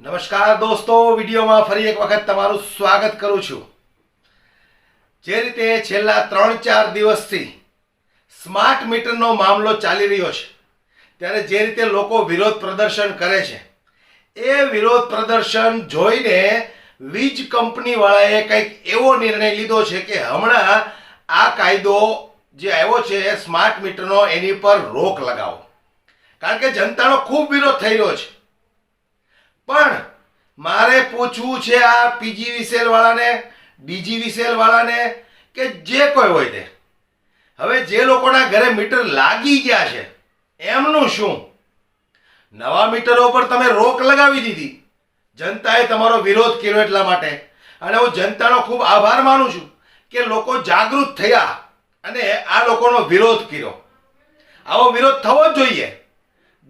નમસ્કાર દોસ્તો, વિડીયોમાં ફરી એક વખત તમારું સ્વાગત કરું છું। જે રીતે છેલ્લા 3-4 દિવસથી સ્માર્ટ મીટરનો મામલો ચાલી રહ્યો છે, ત્યારે જે રીતે લોકો વિરોધ પ્રદર્શન કરે છે, એ વિરોધ પ્રદર્શન જોઈને વીજ કંપનીવાળાએ કંઈક એવો નિર્ણય લીધો છે કે હમણાં આ કાયદો જે આવ્યો છે સ્માર્ટ મીટરનો, એની પર રોક લગાવો, કારણ કે જનતાનો ખૂબ વિરોધ થઈ રહ્યો છે। પણ મારે પૂછવું છે આ પીજીવીસીએલ વાળાને, ડીજીવીસીએલ વાળાને કે જે કોઈ હોય તે, હવે જે લોકોના ઘરે મીટર લાગી ગયા છે એમનું શું? નવા મીટરો પર તમે રોક લગાવી દીધી, જનતાએ તમારો વિરોધ કર્યો એટલા માટે, અને હું જનતાનો ખૂબ આભાર માનું છું કે લોકો જાગૃત થયા અને આ લોકોનો વિરોધ કર્યો। આવો વિરોધ થવો જ જોઈએ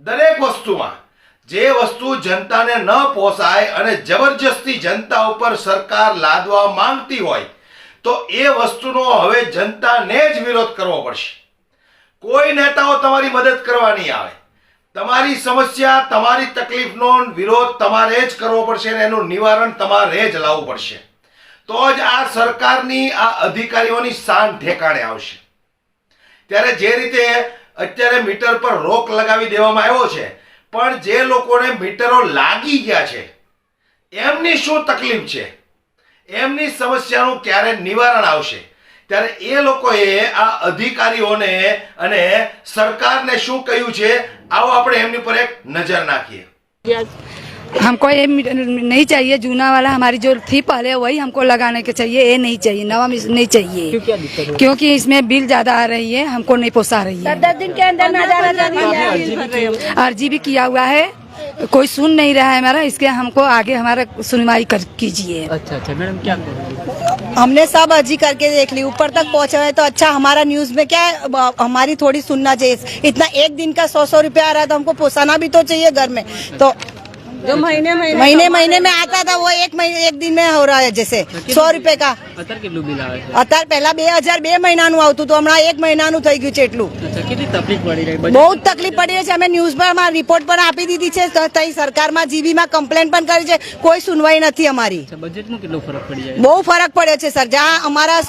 દરેક વસ્તુમાં। જે વસ્તુ જનતાને ન પોસાય અને જબરજસ્તી જનતા ઉપર સરકાર લાદવા માંગતી હોય તો એ વસ્તુનો હવે જનતાને જ વિરોધ કરવો પડશે। કોઈ નેતાઓ તમારી મદદ કરવા નહીં આવે, તમારી સમસ્યા, તમારી તકલીફનો વિરોધ તમારે જ કરવો પડશે અને એનું નિવારણ તમારે જ લાવવું પડશે, તો જ આ સરકારની, આ અધિકારીઓની શાન ઠેકાણે આવશે। ત્યારે જે રીતે અત્યારે મીટર પર રોક લગાવી દેવામાં આવ્યો છે, પણ જે લોકોને મીટરો લાગી ગયા છે એમની શું તકલીફ છે, એમની સમસ્યાનું ક્યારે નિવારણ આવશે? ત્યારે એ લોકોએ આ અધિકારીઓને અને સરકારને શું કહ્યું છે, આવો આપણે એમની પર એક નજર નાખીએ। हमको ये नहीं चाहिए, जूना वाला हमारी जो थी पहले वही हमको लगाने के चाहिए, ये नहीं चाहिए, नवा नहीं चाहिए। क्योंकि इसमें बिल ज्यादा आ रही है, हमको नहीं पोसा रही है। 10 दिन के अंदर अर्जी भी किया हुआ है, कोई सुन नहीं रहा है हमारा, इसके हमको आगे हमारा सुनवाई कीजिए। अच्छा मैडम, क्या करोगे? हमने सब अर्जी करके देख ली, ऊपर तक पहुंचा है तो अच्छा, हमारा न्यूज में क्या है, हमारी थोड़ी सुनना चाहिए। इतना एक दिन का 100 रुपया आ रहा है तो हमको पोसाना भी तो चाहिए घर में। तो जो महीने में आता था वो एक दिन में हो रहा है, जैसे 100 रुपए का। અત્યારે કેટલું બિલ આવે છે? અત્યારે પહેલા 2002 મહિનાનું આવતું તો હમણાં 1 મહિનાનું થઈ ગયું છે એટલું। અચ્છા, કેટલી તકલીફ પડી રહી? બહુ તકલીફ પડી રહી છે। અમે ન્યૂઝમાં રિપોર્ટ પણ આપી દીધી છે, તઈ સરકારમાં જીબીમાં કમ્પ્લેન પણ કરી છે, કોઈ સુનવાઈ નથી અમારી। બજેટમાં કેટલો ફરક પડી જાય? બહુ ફરક પડ્યો છે સર। જ્યાં અમારા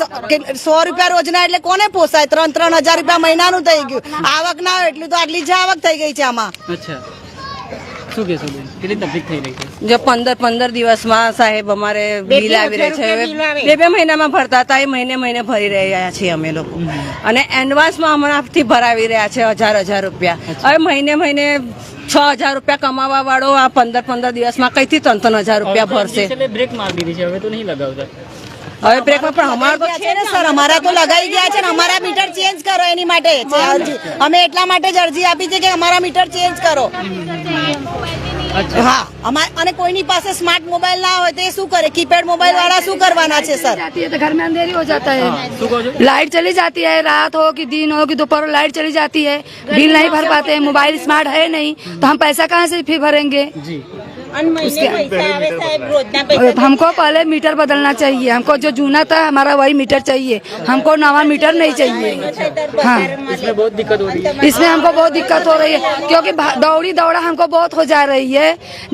100 રૂપિયા રોજના એટલે કોને પોસાય? 3-3 હજાર રૂપિયા મહિનાનું થઈ ગયું। આવક ના હોય એટલું તો આટલી જ આવક થઈ ગઈ છે આમાં। અચ્છા, શું કહેશો બેન, કેટલી તકલીફ થઈ રહી છે? जो 15 દિવસમાં સાહેબ અમારે બિલ આવી રહ્યા છે, બે મહિનામાં ભરતા હતા એ મહિને ભરી રહ્યા છીએ અમે લોકો, અને એડવાન્સમાં હમણાંથી ભરાવી રહ્યા છે 1000 રૂપિયા। હવે મહિને 6000 રૂપિયા કમાવા વાળો આ 15 દિવસમાં કઈથી 3-3 હજાર રૂપિયા ભરશે? બ્રેક મારી દીધી છે, હવે તો નહીં લગાવતા। હવે બ્રેકમાં પણ અમારો તો છે ને સર, અમારા તો લગાઈ ગયા છે ને, અમારા મીટર ચેન્જ કરો એની માટે અમે એટલા માટે જ અરજી આપી છે કે અમારા મીટર ચેન્જ કરો। હા, અને કોઈની પાસે સ્માર્ટ મોબાઈલ ના હોય તો એ શું કરે? कीपैड मोबाइल वाला શું કરવાના છે સર? तो घर में अंधेरी हो जाता है, लाइट चली जाती है, रात हो कि दिन हो कि दोपहर लाइट चली जाती है, बिल नहीं भर पाते हैं, मोबाइल स्मार्ट है नहीं तो हम पैसा कहाँ से फिर भरेंगे? हमको पहले मीटर बदलना चाहिए, हमको जो जूना था हमारा वही मीटर चाहिए, हमको नवा मीटर नहीं चाहिए। हाँ, इसमें बहुत दिक्कत हो रही है। इसमें हमको बहुत दिक्कत हो रही है, क्योंकि दौड़ा हमको बहुत हो जा रही है।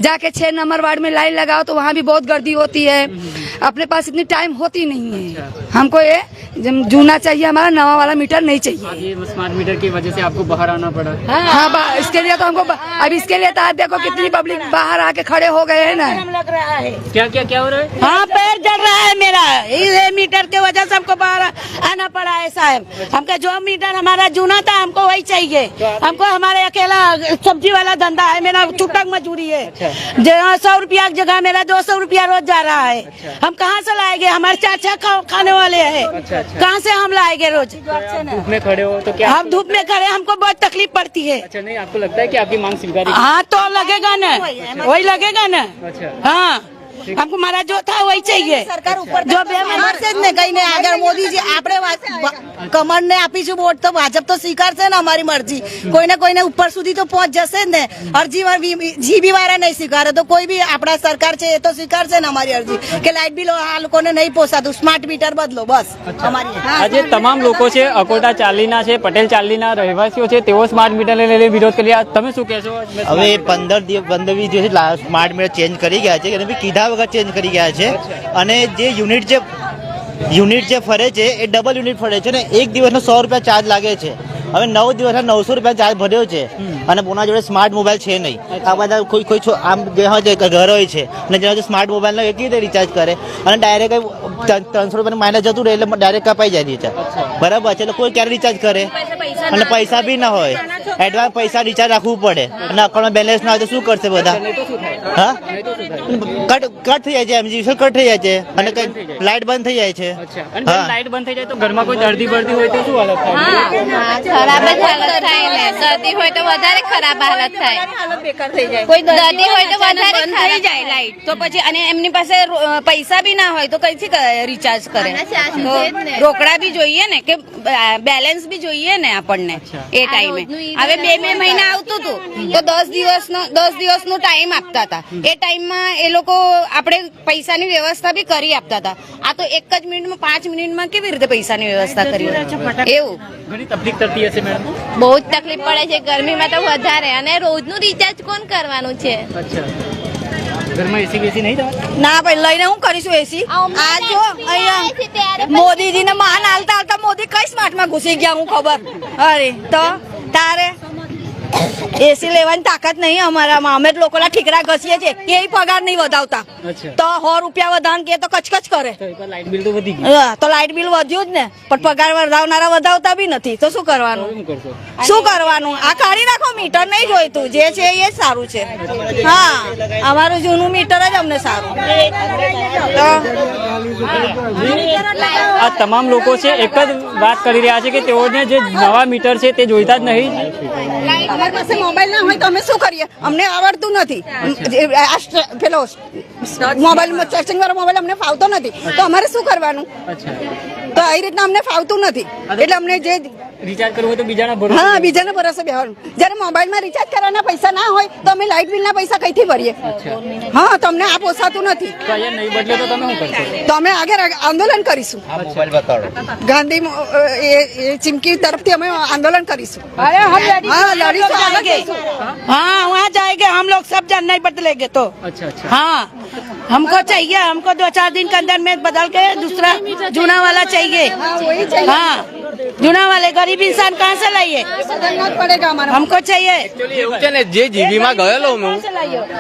जाके 6 नंबर वार्ड में लाइन लगाओ तो वहाँ भी बहुत गर्दी होती है, अपने पास इतनी टाइम होती नहीं है। हमको ये जूना चाहिए, हमारा नवा वाला मीटर नहीं चाहिए। ये स्मार्ट मीटर की वजह से आपको बाहर आना पड़ा। हाँ, इसके लिए तो हमको अब इसके लिए तो आज देखो कितनी पब्लिक बाहर आके खड़े हो गए हैं ना। क्या हो रहा है? हाँ, पैर जल रहा है मेरा, ये मीटर के वजह से हमको बाहर आना पड़ा है साहब। हमका जो मीटर हमारा जूना था हमको वही चाहिए। हमको हमारे अकेला सब्जी वाला धंधा है, मेरा छुटक मजदूरी है। 100 रुपया की जगह मेरा 200 रुपया रोज जा रहा है। हम कहाँ से लाएंगे? हमारे 4 खाने वाले हैं, कहाँ से हम लाएंगे रोज? धूप में खड़े हो तो क्या? हम धूप में खड़े, हमको बहुत तकलीफ पड़ती है। अच्छा, नहीं आपको लगता है कि आपकी मांग स्वीकार? हाँ, तो लगेगा ना, वही लगेगा ना। अच्छा, हाँ, हमको हमारा जो था वही चाहिए। સરકાર ઉપર જો બે મહિના से જ ને કઈ ને આગળ મોદીજી આપણે કમળને આપીશું વોટ તો ભાજપ તો સ્વીકારશે ને અમારી મરજી. કોઈને ઉપર સુધી તો પહોંચ જશે જ ને. અરજી જીબી વાળા નહીં સ્વીકારે તો કોઈ બી આપણા સરકાર છે એ તો સ્વીકારશે ને અમારી અરજી કે લાઇટ બિલ આ લોકોને નહીં પોસાતું, સ્માર્ટ મીટર બદલો બસ અમારી. આજે તમામ લોકો છે અકોટા ચાલીના છે, પટેલ ચાલીના રહેવાસીઓ છે, તેઓ સ્માર્ટ મીટરને લઈને વિરોધ કરી રહ્યા. તમે શું કહેશો? હવે 15-20 દિવસ સ્માર્ટ મીટર ચેન્જ કરી ગયા છે, એને બી કીધા વગર ચેન્જ કરી ગયા છે. અને જે યુનિટ જે ફરે છે એ ડબલ યુનિટ ફરે છે ને એક દિવસનો 100 રૂપિયા ચાર્જ લાગે છે. હવે 9 દિવસના 900 રૂપિયા ચાર્જ ભર્યો છે અને કોના જોડે સ્માર્ટ મોબાઈલ છે નહીં. આ બધા કોઈ આમ જે હોય ઘર હોય છે અને જેના સ્માર્ટ મોબાઈલ એ કેવી રીતે રિચાર્જ કરે અને ડાયરેક્ટ 300 રૂપિયાનું માઇનસ જતું રહે એટલે ડાયરેક્ટ કપાઈ જાય રિચાર્જ. બરાબર છે, એટલે કોઈ ક્યારે રિચાર્જ કરે અને પૈસા બી ના હોય, એડવાન્સ પૈસા રિચાર્જ રાખવું પડે અને અકાઉન્ટમાં બેલેન્સ ના હોય તો શું કરશે બધા? હા, કટ થઈ જાય છે, એમજી કટ થઈ જાય છે અને લાઇટ બંધ થઈ જાય છે. લાઇટ બંધ થઈ જાય તો ઘરમાં કોઈ દર્દી બર્દી હોય તો શું હાલત થાય? ખરાબ જ હાલત થાય ને. દર્દી હોય તો વધારે ખરાબ હાલત થાય. કોઈ દર્દી હોય તો વધારે થઈ જાય લાઈટ તો પછી, અને એમની પાસે પૈસા બી ના હોય તો કઈથી રિચાર્જ કરે? તો રોકડા બી જોઈએ ને, કે બેલેન્સ બી જોઈએ ને આપણને એ ટાઈમે. હવે 2 મહિના આવતું હતું તો 10 દિવસનો ટાઈમ આપતા હતા. એ ટાઈમમાં એ લોકો આપણે પૈસાની વ્યવસ્થા બી કરી આપતા હતા. આ તો એક જ મિનિટમાં 5 મિનિટમાં કેવી રીતે પૈસાની વ્યવસ્થા કરી? એવું ઘણી તકલીફ થતી હશે મેડમ. બહુ જ તકલીફ પડે છે ગરમીમાં તો વધારે, અને રોજનું રિચાર્જ કોણ કરવાનું છે? ઘરમાં એસી બેસી નહીં થવા? ના ભાઈ, લઈને હું કરીશું એસી? આ જો અહીંયા મોદીજીને માન હાલતા મોદી કઈ સ્માર્ટમાં ઘૂસી ગયા હું ખબર. અરે તો તારે એસી લેવાની તાકાત નહીં અમારામાં. અમે લોકોના ઠીકરા ઘસીએ છીએ, એ પગાર નહીં વધાવતા તો 100 રૂપિયા વધારે કે તો કચકચ કરે. લાઇટ બિલ તો વધી ગયું. તો લાઇટ બિલ વધ્યું જ ને, પણ પગાર વધાવનારા વધાવતા બી નથી તો શું કરવાનું? શું કરવાનું? આ કાઢી નાખો, મીટર નહીં જોઈતું, જે છે એ જ સારું છે. હા, અમારું જૂનું મીટર જ અમને સારું. આ તમામ લોકો છે એક જ વાત કરી રહ્યા છે કે તેઓને જે નવા મીટર છે તે જોઈતા જ નહીં. અમારી પાસે મોબાઈલ ના હોય તો અમે શું કરીએ? અમને આવડતું નથી. પેલો મોબાઈલ ચાર્જિંગ વાળો મોબાઈલ અમને ફાવતો નથી તો અમારે શું કરવાનું? તો આવી રીતના અમને ફાવતું નથી એટલે અમને જે રિચાર્જ કરવું હોય તો બીજાના ભરોસે. હા, બીજાના ભરોસે બેહવાનું. જયારે મોબાઈલમાં રિચાર્જ કરવાના પૈસા ના હોય તો અમે લાઇટ બિલના પૈસા કઈથી ભરીએ? હા, તમને આ પોસાતું નથી તો અહીંયા નહીં બદલે તો તમે શું કરશો? તો અમે આગળ આંદોલન કરીશું. ગાંધી ચીમકી તરફથી અમે આંદોલન કરીશું. हाँ, लड़ीશું, આગળ જઈશું. हाँ, वहाँ जाएंगे हम लोग सब जन नहीं बदलेंगे तो. हाँ, हमको चाहिए, हमको 2-4 दिन के अंदर में बदल के दूसरा जूना वाला चाहिए. हाँ, जूना वाले गरीब इंसान कहाँ से लाइए? પડેગા અમારા. हमको चाहिए. એવું છે ને, જે જીબી માં ગયેલો હું,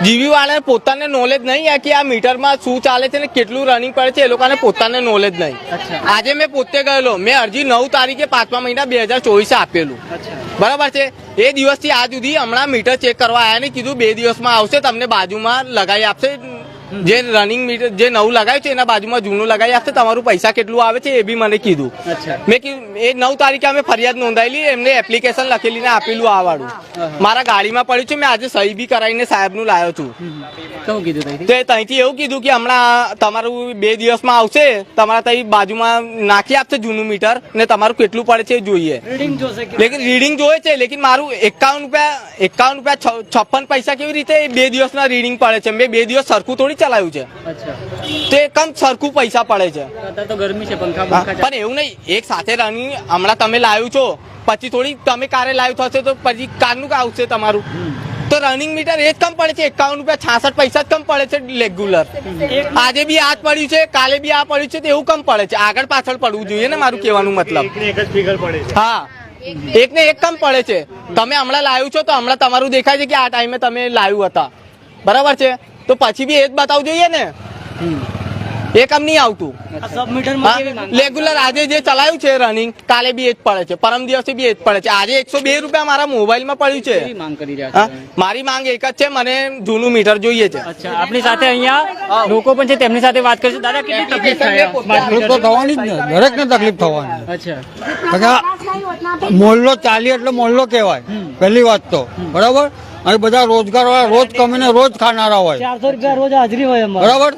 જીબી વાળાને પોતાને નોલેજ નહીં કે આ મીટરમાં શું ચાલે છે ને કેટલું રનિંગ પડે છે, એ લોકોને પોતાને નોલેજ નહીં. આજે મેં પોતે ગયેલો, મેં અરજી 9 તારીખે 5મા મહિના 2024 આપેલું. બરાબર છે. એ દિવસથી આજ સુધી હમણાં મીટર ચેક કરવા આવ્યા ને કીધું 2 દિવસમાં આવશે, તમને બાજુમાં લગાવી આપશે. જે રનિંગ મીટર જે નવું લગાવ્યું છે એના બાજુમાં જૂનું લગાવી આપશે, તમારું પૈસા કેટલું આવે છે એ બી મને કીધું. મેં કીધું એ 9 તારીખે અમે ફરિયાદ નોંધાયેલી, એમને એપ્લિકેશન લખેલી ને આપેલું આ વાળું મારા ગાડીમાં પડ્યું છે. મેં આજે સહી બી કરાવીને સાહેબનું લાવ્યો છું. તો ત્યાંથી એવું કીધું કે હમણાં તમારું 2 દિવસમાં આવશે, તમારા ત્યાં બાજુમાં નાખી આપશે જૂનું મીટર ને તમારું કેટલું પડે છે એ જોઈએ. લેકિન રીડિંગ જોયે છે, લેકિન મારું 51 રૂપિયા 56 પૈસા કેવી રીતે 2 દિવસના રીડિંગ પડે છે? મેં 2 દિવસ સરખું થોડી ચલાવ્યું છે તો એ કમ સરખું પૈસા પડે છે. પણ એવું નહીં, એક સાથે રનિંગ હમણાં તમે લાવ્યું છો પછી થોડી તમે કારે લાવ્યું થશે તો પછી કારનું આવશે તમારું. તો રનિંગ મીટર એ જ કમ પડે છે, 51 રૂપિયા 66 પૈસા જ કમ પડે છે રેગ્યુલર. આજે બી આ જ પડ્યું છે, કાલે બી આ પડ્યું છે, તો એવું કમ પડે છે. આગળ પાછળ પડવું જોઈએ ને, મારું કહેવાનું મતલબ. હા, એક ને એક કમ પડે છે. તમે હમણાં લાવ્યું છો તો હમણાં તમારું દેખાય છે કે આ ટાઈમે તમે લાવ્યું હતા, બરાબર છે, તો પછી બી એ જ બતાવવું જોઈએ ને. એ કમ નહીં આવતું રેગ્યુલર. આજે જે ચલાવ્યું છે રનિંગ, કાલે બી એ જ પડે છે, પરમ દિવસે બી એ જ પડે છે. આજે 102 રૂપિયા મારા મોબાઈલમાં પડ્યું છે. મારી માંગ એક જ છે, મને જૂનું મીટર જોઈએ છે. આપણી સાથે અહીંયા લોકો પણ છે, તેમની સાથે વાત કરીશું. દાદા, કેટલી તકલીફ થાય? તકલીફ તો થવાની જ ને, દરેકને તકલીફ થવાની. મોહલ્લો ચાલી એટલે મોહલ્લો કહેવાય પહેલી વાત તો, બરાબર. અને બધા રોજગાર વાળા રોજ કમીને રોજ ખાનારા હોય, 400 રૂપિયા રોજ હાજરી હોય, બરાબર.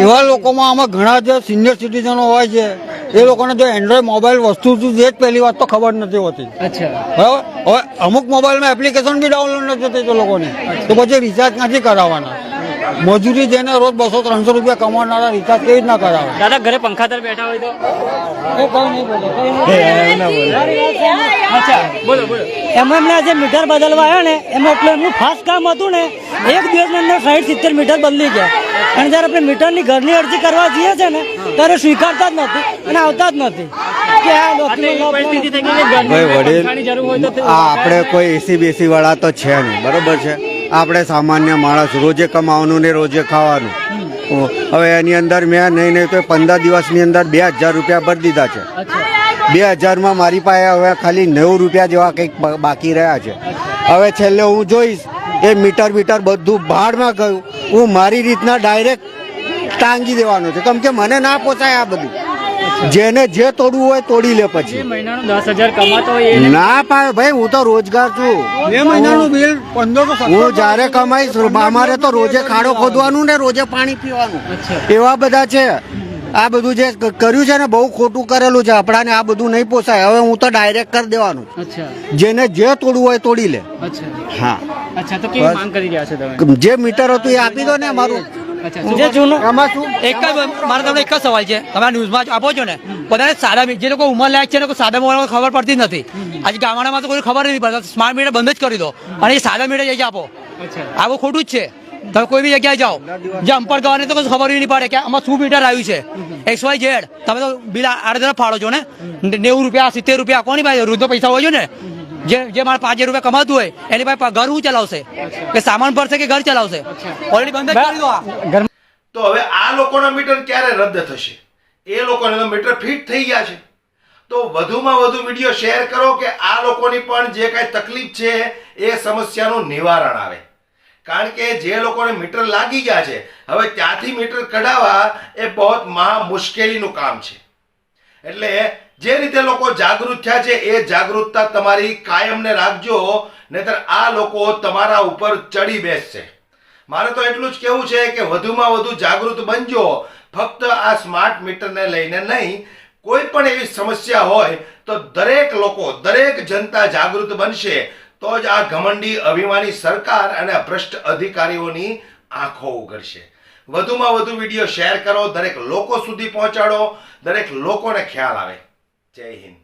એવા લોકોમાં આમાં ઘણા જે સિનિયર સિટીઝનો હોય છે એ લોકોને જો એન્ડ્રોઈડ મોબાઈલ વસ્તુ શું છે જ પહેલી વાત તો ખબર નથી હોતી. અચ્છા. બરાબર, હવે અમુક મોબાઈલમાં એપ્લિકેશન બી ડાઉનલોડ નથી થતી તે લોકોને, તો પછી રિચાર્જ નથી કરાવવાના. મજૂરી જેને રોજ 200-300 રૂપિયા કમાનારા રિચાર્જ કેવી રીતના કરાવે? દાદા ઘરે પંખા તર બેઠા હોય તો અચ્છા બોલો બોલો. એમને જે મીટર બદલવા આવ્યો ને એમાં એટલું એમનું ફાસ્ટ કામ હતું ને, એક દિવસની અંદર 60-70 મીટર બદલી ગયા. અને જયારે આપણે મીટરની ઘરની અરજી કરવા જઈએ છે ને ત્યારે સ્વીકારતા જ નથી અને આવતા જ નથી કે આ પરિસ્થિતિ થઈ ગઈ કે ભાઈ વડીલ, પંખાની જરૂર હોય તો આ આપણે કોઈ એસી બેસી વાળા તો છે નહીં, બરોબર છે. આપણે સામાન્ય માણસ, રોજે કમાવાનું ને રોજે ખાવાનું. હવે એની અંદર મેં નહીં તો 15 દિવસની અંદર 2000 રૂપિયા ભરી દીધા છે. 2000 મારી પાસે હવે ખાલી 90 રૂપિયા જેવા કંઈક બાકી રહ્યા છે. હવે છેલ્લે હું જોઈશ એ મીટર બધું ભાડમાં ગયું. હું મારી રીતના ડાયરેક્ટ ટાંગી દેવાનો છે, કેમ કે મને ના પોસાય આ બધું. જેને જે તોડવું હોય તોડી લે. પછી મહિનાનું 10,000 કમાતો હોય એ ના પાય ભાઈ, હું તો રોજગાર છું. 2 મહિનાનું બિલ 1500. હું જયારે કમાઈશ, અમારે તો રોજે ખાડો ખોદવાનું ને રોજે પાણી પીવાનું, એવા બધા છે. આ બધું જે કર્યું છે ને બહુ ખોટું કરેલું છે. આપણાને આ બધું નહીં પોસાય. હવે હું તો ડાયરેક્ટ કરી દેવાનું. અચ્છા જેને જે તોડવું હોય તોડી લે. અચ્છા હા, અચ્છા તો કેવી માંગ કરી રહ્યા છો તમે? જે મીટર હતું એ આપી દો ને અમારું. અચ્છા એમાં શું? એક જ મારા તમને એક જ સવાલ છે, તમે ન્યૂઝમાં આપો છો ને, બધાને સાદા જે લોકો ઉંમર લાયક છે ને સાદા મોબાઈલ ખબર પડતી જ નથી. આજે ગામડામાં તો કોઈ ખબર નથી પડતી. સ્માર્ટ મીટર બંધ જ કરી દો અને એ સાદા મીટર જગ્યા આપો. આવું ખોટું જ છે. તમે કોઈ બી જગ્યાએ જાઓ, જે અંપર ગવાને તો કશું ખબર નહીં પડે કે આમાં શું મીટર આવ્યું છે. XYZ તમે તો બિલ આડે તરફ ફાળો છો ને. 90 રૂપિયા 70 રૂપિયા કોની પાસે વૃદ્ધો પૈસા હોય છે ને, જે મારે 5,000 રૂપિયા કમાતું હોય એની પાસે ઘર હું ચલાવશે કે સામાન ભરશે કે ઘર ચલાવશે? ઓલરેડી બંધ જ કરી દો આ. તો હવે આ લોકોના મીટર ક્યારે રદ થશે? એ લોકોને તો મીટર ફિટ થઈ ગયા છે. તો વધુમાં વધુ વિડીયો શેર કરો કે આ લોકોની પણ જે કાંઈ તકલીફ છે એ સમસ્યાનું નિવારણ આવે. કારણ કે જે લોકોને મીટર લાગી ગયા છે હવે ત્યાંથી મીટર કઢાવવા એ બહુ મહા મુશ્કેલીનું કામ છે. એટલે જે રીતે લોકો જાગૃત થયા છે એ જાગૃતતા તમારી કાયમને રાખજો, નહીતર આ લોકો તમારા ઉપર ચડી બેસશે. મારે તો એટલું જ કહેવું છે કે વધુમાં વધુ જાગૃત બનજો. ફક્ત આ સ્માર્ટ મીટરને લઈને નહીં, કોઈ પણ એવી સમસ્યા હોય તો દરેક લોકો, દરેક જનતા જાગૃત બનશે તો જ આ ઘમંડી અભિમાની સરકાર અને ભ્રષ્ટ અધિકારીઓની આંખો ઉઘડશે. વધુમાં વધુ વિડીયો શેર કરો, દરેક લોકો સુધી પહોંચાડો, દરેક લોકોને ખ્યાલ આવે. જય હિન્દ.